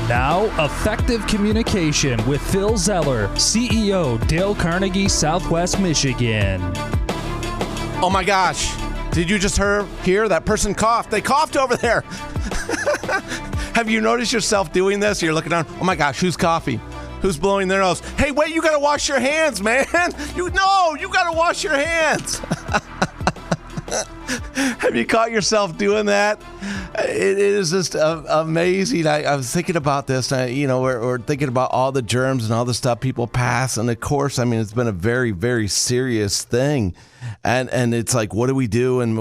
And now, Effective Communication with Phil Zeller, CEO, Dale Carnegie, Southwest Michigan. Oh my gosh, did you just hear that person coughed? They coughed over there. Have you noticed yourself doing this? You're looking down, oh my gosh, who's coughing? Who's blowing their nose? Hey, wait, you got to wash your hands, man. You got to wash your hands. Have you caught yourself doing that? It is just amazing. I was thinking about this. We're thinking about all the germs and all the stuff people pass. And of course, I mean, it's been a very, very serious thing. And it's like, what do we do? And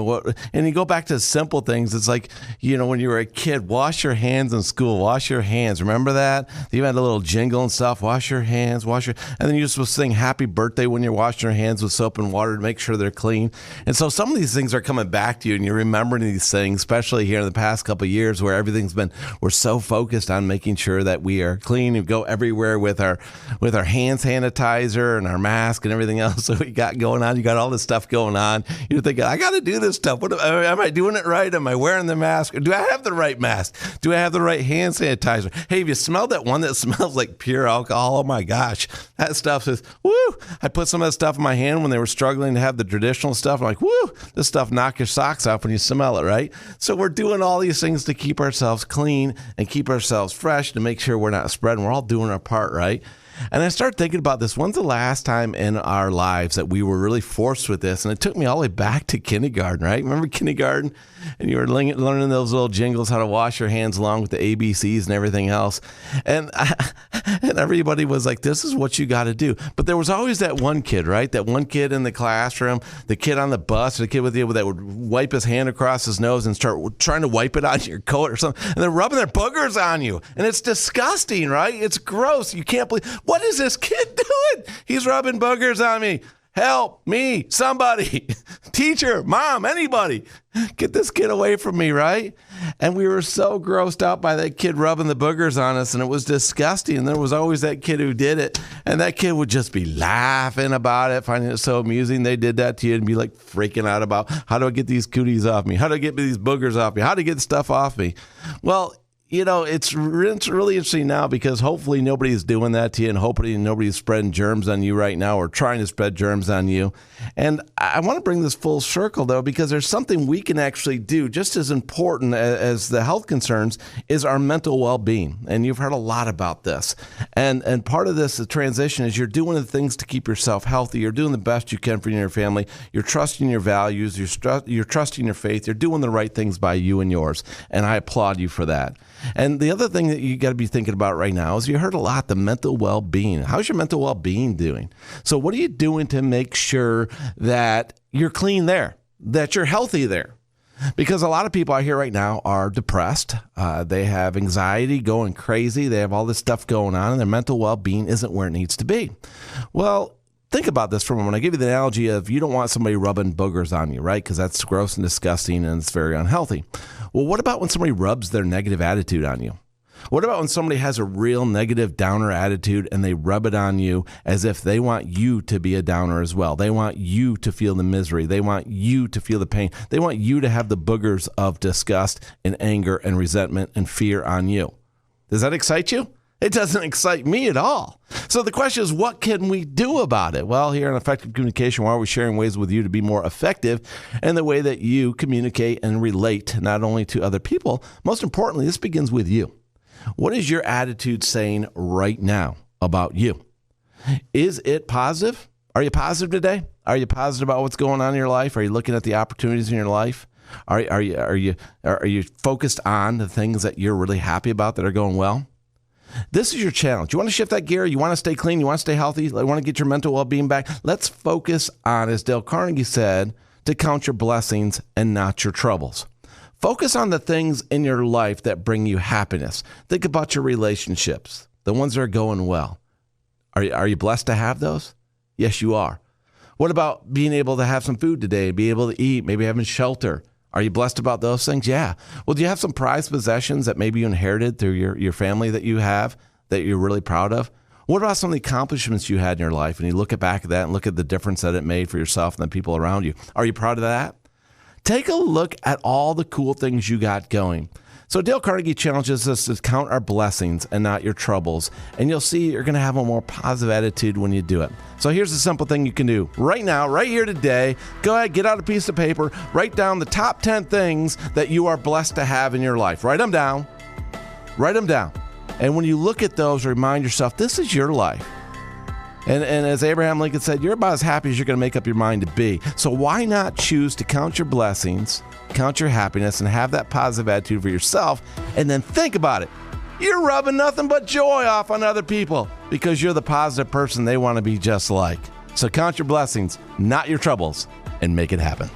you go back to simple things. It's like, when you were a kid, wash your hands in school, wash your hands. Remember that? You had a little jingle and stuff, wash your hands, and then you're supposed to sing happy birthday when you're washing your hands with soap and water to make sure they're clean. And so some of these things are coming back to you and you're remembering these things, especially here in the past couple of years where we're so focused on making sure that we are clean and go everywhere with our hand sanitizer and our mask and everything else that we got going on. You got all this stuff going on. You're thinking, I got to do this stuff. Am I doing it right? Am I wearing the mask? Do I have the right mask? Do I have the right hand sanitizer? Hey, have you smelled that one that smells like pure alcohol? Oh my gosh, that stuff is, woo! I put some of that stuff in my hand when they were struggling to have the traditional stuff. I'm like, woo! This stuff knocks your socks off when you smell it, right? So we're doing all these things to keep ourselves clean and keep ourselves fresh to make sure we're not spreading. We're all doing our part, right? And I started thinking about this. When's the last time in our lives that we were really forced with this? And it took me all the way back to kindergarten, right? Remember kindergarten? And you were learning those little jingles, how to wash your hands along with the ABCs and everything else. And everybody was like, this is what you got to do. But there was always that one kid, right? That one kid in the classroom, the kid on the bus, the kid that would wipe his hand across his nose and start trying to wipe it on your coat or something. And they're rubbing their boogers on you. And it's disgusting, right? It's gross. You can't believe, what is this kid doing? He's rubbing boogers on me. Help me, somebody, teacher, mom, anybody, get this kid away from me, right? And we were so grossed out by that kid rubbing the boogers on us, and it was disgusting. And there was always that kid who did it, and that kid would just be laughing about it, finding it so amusing. They did that to you and be like freaking out about, how do I get these cooties off me? How do I get these boogers off me? How do I get stuff off me? Well, it's really interesting now because hopefully nobody's doing that to you and hopefully nobody's spreading germs on you right now or trying to spread germs on you. And I want to bring this full circle, though, because there's something we can actually do just as important as the health concerns is our mental well-being. And you've heard a lot about this. And part of this, the transition, is you're doing the things to keep yourself healthy. You're doing the best you can for you and your family. You're trusting your values. You're trusting your faith. You're doing the right things by you and yours. And I applaud you for that. And the other thing that you got to be thinking about right now is you heard a lot, the mental well-being. How's your mental well-being doing? So what are you doing to make sure that you're clean there, that you're healthy there? Because a lot of people out here right now are depressed. They have anxiety going crazy. They have all this stuff going on, and their mental well-being isn't where it needs to be. Well, think about this for a moment. I give you the analogy of you don't want somebody rubbing boogers on you, right? Because that's gross and disgusting and it's very unhealthy. Well, what about when somebody rubs their negative attitude on you? What about when somebody has a real negative downer attitude and they rub it on you as if they want you to be a downer as well? They want you to feel the misery. They want you to feel the pain. They want you to have the boogers of disgust and anger and resentment and fear on you. Does that excite you? It doesn't excite me at all. So the question is, what can we do about it? Well, here on Effective Communication, we're always sharing ways with you to be more effective in the way that you communicate and relate not only to other people, most importantly, this begins with you. What is your attitude saying right now about you? Is it positive? Are you positive today? Are you positive about what's going on in your life? Are you looking at the opportunities in your life? Are you focused on the things that you're really happy about that are going well? This is your challenge. You want to shift that gear? You want to stay clean? You want to stay healthy? You want to get your mental well-being back? Let's focus on, as Dale Carnegie said, to count your blessings and not your troubles. Focus on the things in your life that bring you happiness. Think about your relationships, the ones that are going well. Are you blessed to have those? Yes, you are. What about being able to have some food today, be able to eat, maybe having shelter? Are you blessed about those things? Yeah. Well, do you have some prized possessions that maybe you inherited through your family that you have that you're really proud of? What about some of the accomplishments you had in your life? And you look back at that and look at the difference that it made for yourself and the people around you. Are you proud of that? Take a look at all the cool things you got going. So Dale Carnegie challenges us to count our blessings and not your troubles. And you'll see you're going to have a more positive attitude when you do it. So here's a simple thing you can do right now, right here today. Go ahead, get out a piece of paper, write down the top 10 things that you are blessed to have in your life. Write them down. Write them down. And when you look at those, remind yourself, this is your life. And as Abraham Lincoln said, you're about as happy as you're going to make up your mind to be. So why not choose to count your blessings, count your happiness, and have that positive attitude for yourself, and then think about it. You're rubbing nothing but joy off on other people because you're the positive person they want to be just like. So count your blessings, not your troubles, and make it happen.